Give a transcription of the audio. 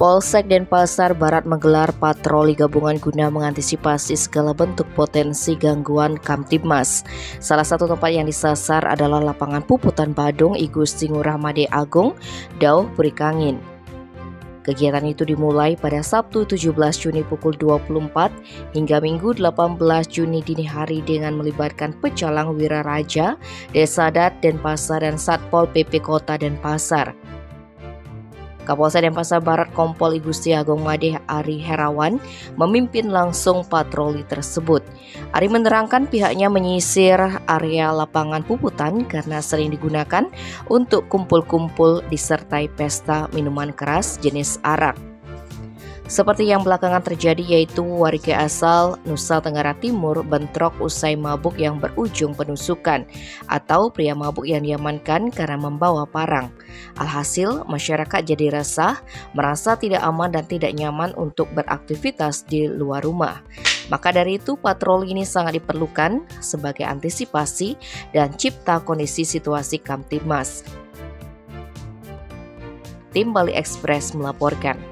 Polsek Denpasar Barat menggelar patroli gabungan guna mengantisipasi segala bentuk potensi gangguan Kamtibmas. Salah satu tempat yang disasar adalah lapangan puputan Badung I Gusti Ngurah Made Agung, Dauh Perikangin. Kegiatan itu dimulai pada Sabtu 17 Juni pukul 24 hingga Minggu 18 Juni dini hari dengan melibatkan pecalang Wiraraja, Desa Adat Denpasar dan Satpol PP Kota Denpasar. Kapolsek Denpasar Barat Kompol I Gusti Agung Made Ari Herawan memimpin langsung patroli tersebut. Ari menerangkan pihaknya menyisir area lapangan puputan karena sering digunakan untuk kumpul-kumpul disertai pesta minuman keras jenis arak. Seperti yang belakangan terjadi, yaitu warga asal Nusa Tenggara Timur bentrok usai mabuk yang berujung penusukan atau pria mabuk yang diamankan karena membawa parang. Alhasil masyarakat jadi resah, merasa tidak aman dan tidak nyaman untuk beraktivitas di luar rumah. Maka dari itu patroli ini sangat diperlukan sebagai antisipasi dan cipta kondisi situasi Kamtibmas. Tim Bali Express melaporkan.